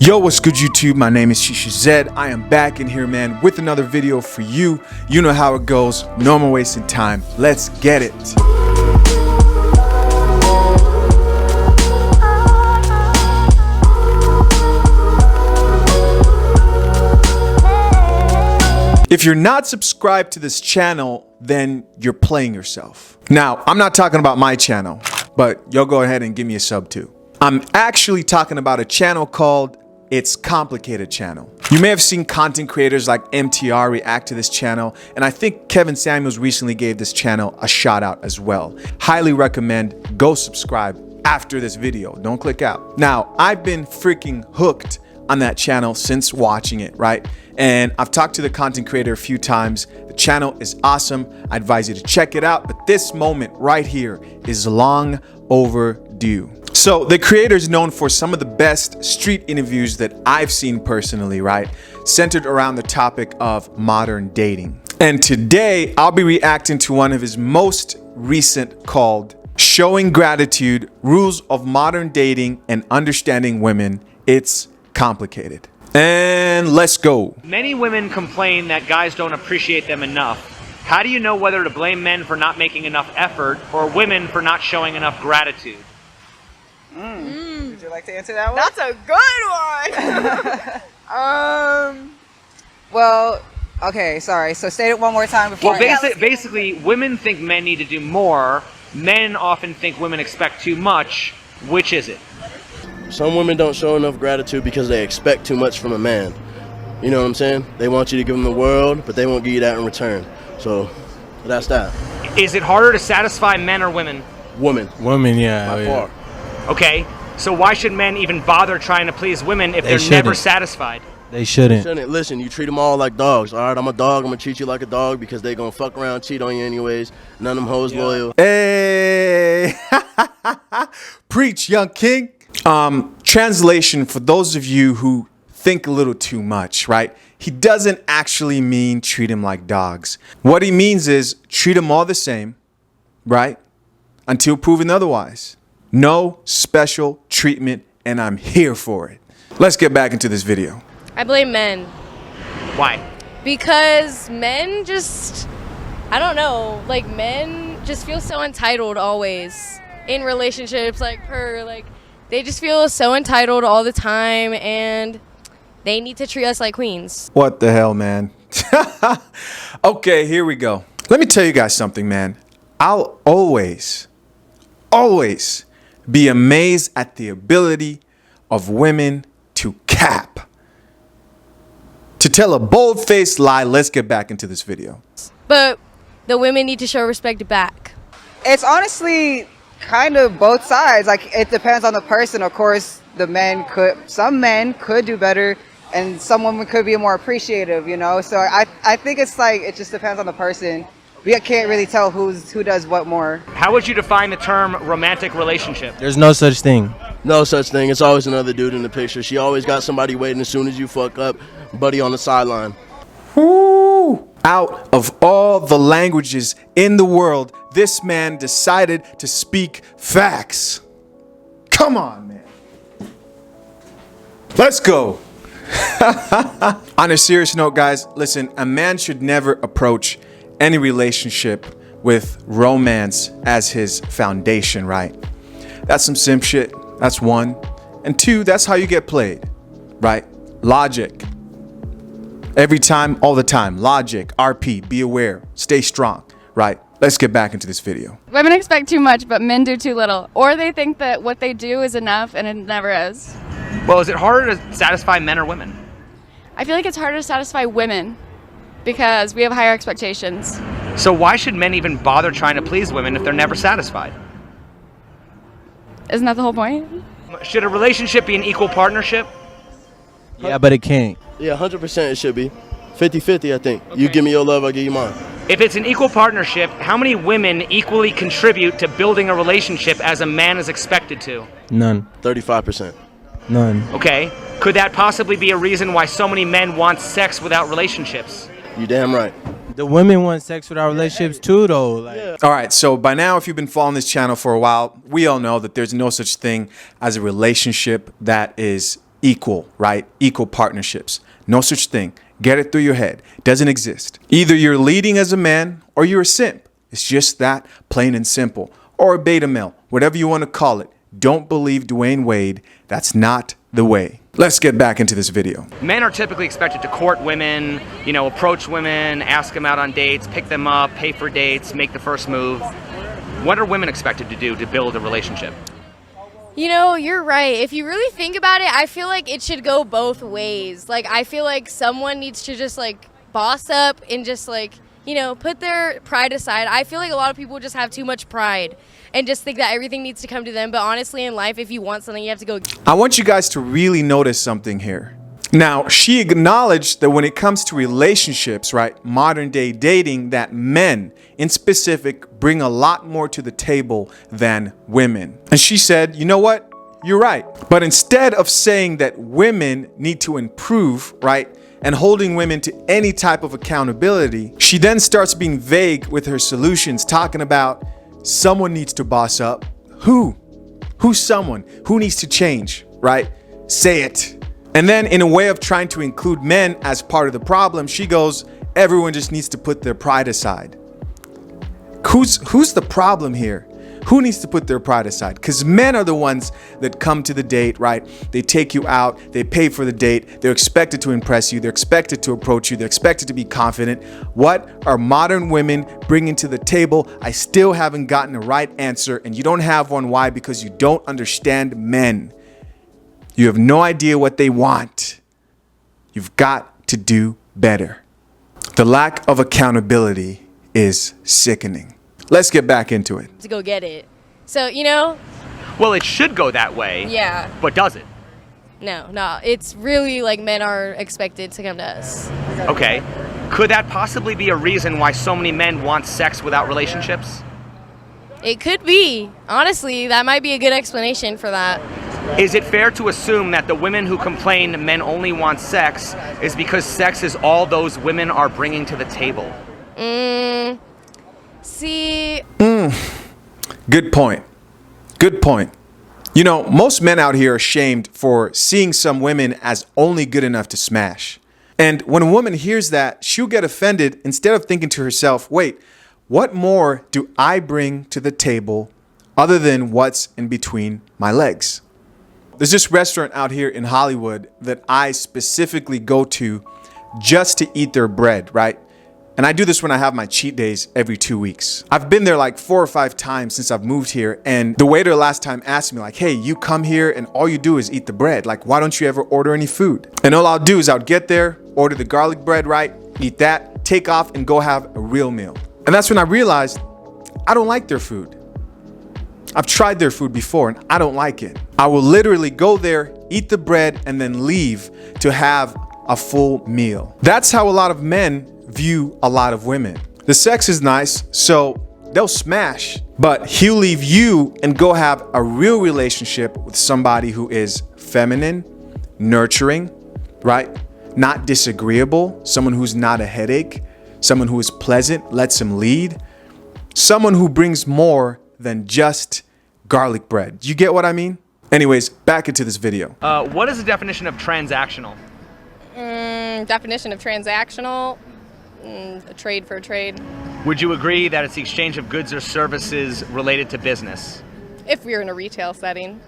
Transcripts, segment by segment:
Yo, what's good YouTube? My name is Shisha Zed. I am back in here, man, with another video for you. You know how it goes. No more wasting time. Let's get it. If you're not subscribed to this channel, then you're playing yourself. Now, I'm not talking about my channel, but y'all go ahead and give me a sub too. I'm actually talking about a channel called It's Complicated channel. You may have seen content creators like MTR react to this channel, and I think Kevin Samuels recently gave this channel a shout out as well. Highly recommend go subscribe after this video. Don't click out. Now, I've been freaking hooked on that channel since watching it, right? And I've talked to the content creator a few times. The channel is awesome. I advise you to check it out, but this moment right here is long overdue. So the creator is known for some of the best street interviews that I've seen personally, right? Centered around the topic of modern dating. And today I'll be reacting to one of his most recent called Showing Gratitude, Rules of Modern Dating and Understanding Women. It's complicated. And let's go. Many women complain that guys don't appreciate them enough. How do you know whether to blame men for not making enough effort or women for not showing enough gratitude? Would you like to answer that one? That's a good one. Well, okay, sorry. So state it one more time before. Well, basically, women think men need to do more. Men often think women expect too much. Which is it? Some women don't show enough gratitude because they expect too much from a man. You know what I'm saying? They want you to give them the world, but they won't give you that in return. So that's that. Is it harder to satisfy men or women? Women. Women, yeah. By far. Okay, so why should men even bother trying to please women if they're never satisfied? They shouldn't. Listen, you treat them all like dogs. All right, I'm a dog. I'm going to treat you like a dog because they going to fuck around, cheat on you anyways. None of them hoes loyal. Hey, preach, young king. Translation for those of you who think a little too much, right? He doesn't actually mean treat them like dogs. What he means is treat them all the same, right? Until proven otherwise. No special treatment, and I'm here for it. Let's get back into this video. I blame men. Why? Because men just, I don't know, like men just feel so entitled always in relationships, like they just feel so entitled all the time and they need to treat us like queens. What the hell, man? Okay, here we go. Let me tell you guys something, man. I'll always be amazed at the ability of women to cap. To tell a bold-faced lie. Let's get back into this video. But the women need to show respect back. It's honestly kind of both sides. Like, it depends on the person. Of course, some men could do better, and some women could be more appreciative, you know? So I think it's like, it just depends on the person. We can't really tell who does what more. How would you define the term romantic relationship? There's no such thing. No such thing. It's always another dude in the picture. She always got somebody waiting as soon as you fuck up. Buddy on the sideline. Woo! Out of all the languages in the world, this man decided to speak facts. Come on, man. Let's go. On a serious note, guys, listen, a man should never approach any relationship with romance as his foundation, right? That's some simp shit. That's one. And two, that's how you get played, right? Logic. Every time, all the time. Logic, RP, be aware, stay strong, right? Let's get back into this video. Women expect too much, but men do too little. Or they think that what they do is enough, and it never is. Well, is it harder to satisfy men or women? I feel like it's harder to satisfy women because we have higher expectations. So why should men even bother trying to please women if they're never satisfied? Isn't that the whole point? Should a relationship be an equal partnership? Yeah, but it can't. Yeah, 100% it should be. 50-50, I think. Okay. You give me your love, I'll give you mine. If it's an equal partnership, how many women equally contribute to building a relationship as a man is expected to? None. 35%. None. Okay. Could that possibly be a reason why so many men want sex without relationships? You damn right. The women want sex with our relationships too, though. Like. Yeah. All right, so by now, if you've been following this channel for a while, we all know that there's no such thing as a relationship that is equal, right? Equal partnerships. No such thing. Get it through your head. Doesn't exist. Either you're leading as a man or you're a simp. It's just that, plain and simple. Or a beta male, whatever you want to call it. Don't believe Dwayne Wade. That's not the way. Let's get back into this video. Men are typically expected to court women, approach women, ask them out on dates, pick them up, pay for dates, make the first move. What are women expected to do to build a relationship? You're right. If you really think about it, I feel like it should go both ways. Like, I feel like someone needs to just, boss up and just, put their pride aside. I feel like a lot of people just have too much pride and just think that everything needs to come to them. But honestly, in life, if you want something, you have to go. I want you guys to really notice something here. Now, she acknowledged that when it comes to relationships, right, modern day dating, that men in specific bring a lot more to the table than women. And she said, you know what? You're right. But instead of saying that women need to improve, right, and holding women to any type of accountability, she then starts being vague with her solutions, talking about someone needs to boss up. Who? Who's someone? Who needs to change, right? Say it. And then in a way of trying to include men as part of the problem, she goes, everyone just needs to put their pride aside. Who's the problem here? Who needs to put their pride aside? Because men are the ones that come to the date, right? They take you out, they pay for the date, they're expected to impress you, they're expected to approach you, they're expected to be confident. What are modern women bringing to the table? I still haven't gotten a right answer, and you don't have one. Why? Because you don't understand men. You have no idea what they want. You've got to do better. The lack of accountability is sickening. Let's get back into it. To go get it. So, Well, it should go that way. Yeah. But does it? No. It's really men are expected to come to us. Okay. Could that possibly be a reason why so many men want sex without relationships? It could be. Honestly, that might be a good explanation for that. Is it fair to assume that the women who complain men only want sex is because sex is all those women are bringing to the table? See. Good point. Good point. Most men out here are shamed for seeing some women as only good enough to smash. And when a woman hears that, she'll get offended instead of thinking to herself, wait, what more do I bring to the table other than what's in between my legs? There's this restaurant out here in Hollywood that I specifically go to just to eat their bread, right? And I do this when I have my cheat days every 2 weeks. I've been there 4 or 5 times since I've moved here. And the waiter last time asked me hey, you come here and all you do is eat the bread. Why don't you ever order any food? And all I'll do is I'll get there, order the garlic bread, right? Eat that, take off and go have a real meal. And that's when I realized I don't like their food. I've tried their food before and I don't like it. I will literally go there, eat the bread, and then leave to have a full meal. That's how a lot of men view a lot of women. The sex is nice, so they'll smash, but he'll leave you and go have a real relationship with somebody who is feminine, nurturing, right? Not disagreeable, someone who's not a headache, someone who is pleasant, lets him lead, someone who brings more than just garlic bread. You get what I mean? Anyways, back into this video. What is the definition of transactional? Definition of transactional, a trade for a trade. Would you agree that it's the exchange of goods or services related to business? If we're in a retail setting.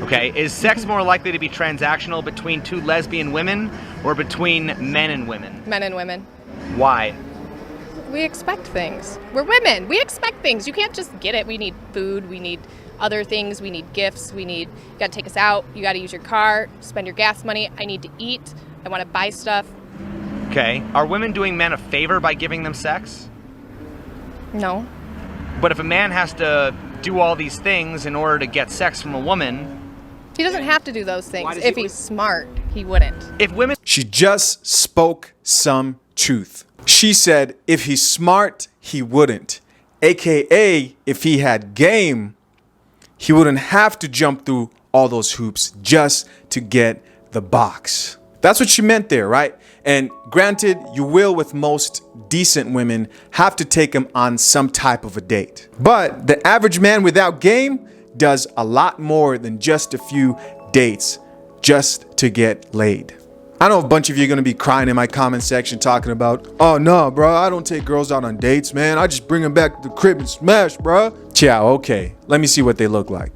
Okay, is sex more likely to be transactional between two lesbian women or between men and women? Men and women. Why? We expect things. We're women. We expect things. You can't just get it. We need food. We need other things. We need gifts. You got to take us out. You got to use your car, spend your gas money. I need to eat. I want to buy stuff. Okay, are women doing men a favor by giving them sex? No. But if a man has to do all these things in order to get sex from a woman... He doesn't have to do those things. If If he's smart, he wouldn't. If women... She just spoke some truth. She said if he's smart, he wouldn't. AKA, if he had game, he wouldn't have to jump through all those hoops just to get the box. That's what she meant there, right? And granted, you will, with most decent women, have to take them on some type of a date. But the average man without game does a lot more than just a few dates just to get laid. I know a bunch of you are going to be crying in my comment section talking about, oh no, bro, I don't take girls out on dates, man. I just bring them back to the crib and smash, bro. Ciao, okay. Let me see what they look like.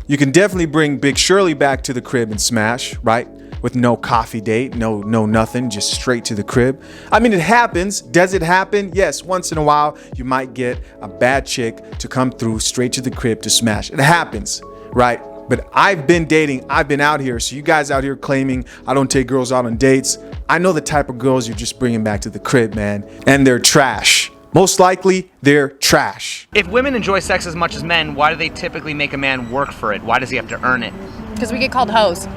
You can definitely bring Big Shirley back to the crib and smash, right? With no coffee date, no nothing, just straight to the crib. I mean, it happens. Does it happen? Yes, once in a while, you might get a bad chick to come through straight to the crib to smash. It happens, right? But I've been dating, I've been out here. So you guys out here claiming I don't take girls out on dates. I know the type of girls you're just bringing back to the crib, man. And they're trash. Most likely, they're trash. If women enjoy sex as much as men, why do they typically make a man work for it? Why does he have to earn it? Because we get called hoes.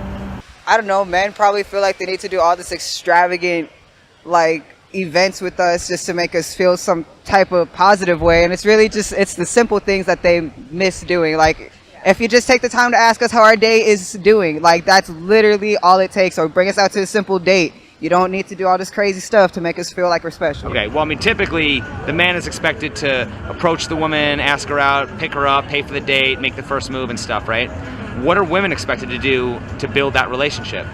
I don't know, men probably feel like they need to do all this extravagant, like, events with us just to make us feel some type of positive way. And it's really just, it's the simple things that they miss doing. Like, if you just take the time to ask us how our day is doing, like, that's literally all it takes. Or bring us out to a simple date. You don't need to do all this crazy stuff to make us feel like we're special. Okay, well, I mean, typically, the man is expected to approach the woman, ask her out, pick her up, pay for the date, make the first move and stuff, right? What are women expected to do to build that relationship?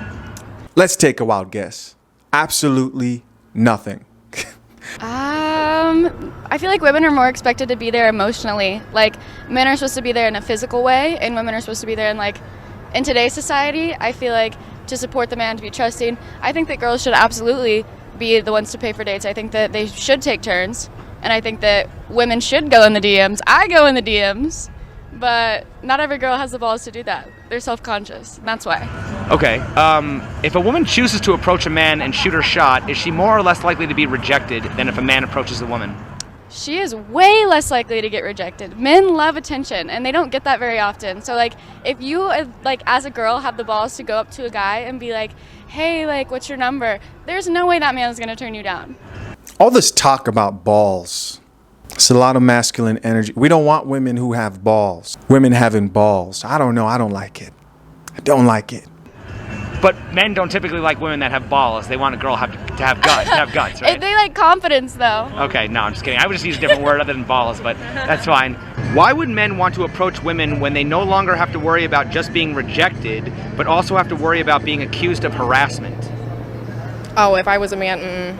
Let's take a wild guess. Absolutely nothing. I feel like women are more expected to be there emotionally. Like, men are supposed to be there in a physical way, and women are supposed to be there in today's society, I feel like, to support the man, to be trusting. I think that girls should absolutely be the ones to pay for dates. I think that they should take turns, and I think that women should go in the DMs. I go in the DMs, but not every girl has the balls to do that. They're self-conscious, and that's why. Okay, if a woman chooses to approach a man and shoot her shot, is she more or less likely to be rejected than if a man approaches a woman? She is way less likely to get rejected. Men love attention, and they don't get that very often. So, like, if you, like, as a girl, have the balls to go up to a guy and be like, hey, like, what's your number? There's no way that man's gonna turn you down. All this talk about balls. It's a lot of masculine energy. We don't want women who have balls. Women having balls. I don't know. I don't like it. I don't like it. But men don't typically like women that have balls. They want a girl to have guts, right? They like confidence, though. Okay, no, I'm just kidding. I would just use a different word other than balls, but that's fine. Why would men want to approach women when they no longer have to worry about just being rejected, but also have to worry about being accused of harassment? Oh, if I was a man,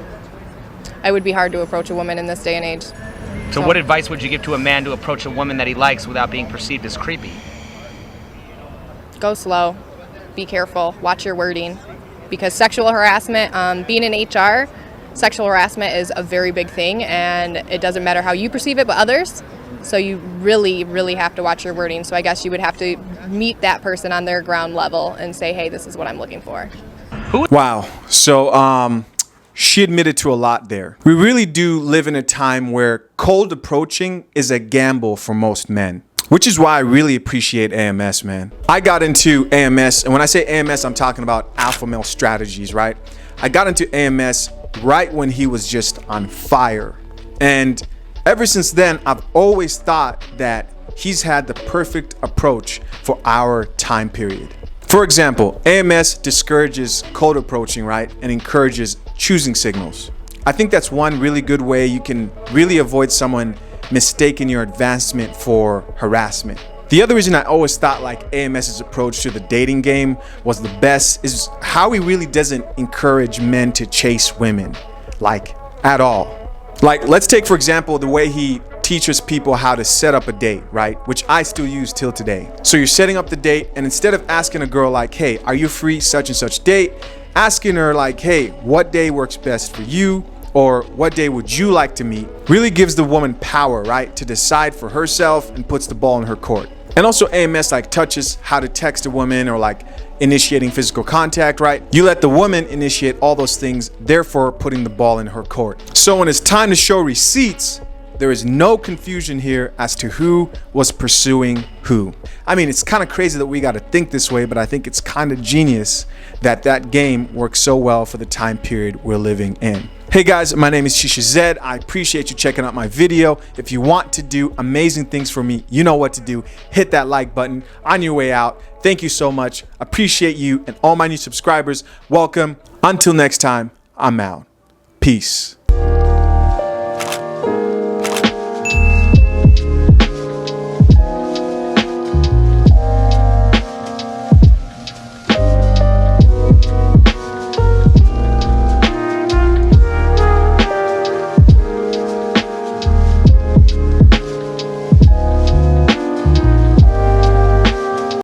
I would be hard to approach a woman in this day and age. So what advice would you give to a man to approach a woman that he likes without being perceived as creepy? Go slow. Be careful. Watch your wording. Because sexual harassment, being in HR, sexual harassment is a very big thing, and it doesn't matter how you perceive it, but others. So you really, really have to watch your wording. So I guess you would have to meet that person on their ground level and say, hey, this is what I'm looking for. Wow. So, she admitted to a lot there. We really do live in a time where cold approaching is a gamble for most men, which is why I really appreciate AMS, man. I got into AMS, and when I say AMS, I'm talking about alpha male strategies, right? I got into AMS right when he was just on fire. And ever since then, I've always thought that he's had the perfect approach for our time period. For example, AMS discourages cold approaching, right? And encourages choosing signals. I think that's one really good way you can really avoid someone mistaking your advancement for harassment. The other reason I always thought like AMS's approach to the dating game was the best is how he really doesn't encourage men to chase women, like at all. Like, let's take for example the way he teaches people how to set up a date, right? Which I still use till today. So you're setting up the date, and instead of asking a girl like, hey, are you free such and such date? Asking her like, hey, what day works best for you? Or what day would you like to meet? Really gives the woman power, right? To decide for herself and puts the ball in her court. And also AMS like touches how to text a woman or like initiating physical contact, right? You let the woman initiate all those things, therefore putting the ball in her court. So when it's time to show receipts, there is no confusion here as to who was pursuing who. I mean, it's kind of crazy that we got to think this way, but I think it's kind of genius that that game works so well for the time period we're living in. Hey guys, my name is Shisha Zed. I appreciate you checking out my video. If you want to do amazing things for me, you know what to do. Hit that like button on your way out. Thank you so much. Appreciate you and all my new subscribers. Welcome. Until next time, I'm out. Peace.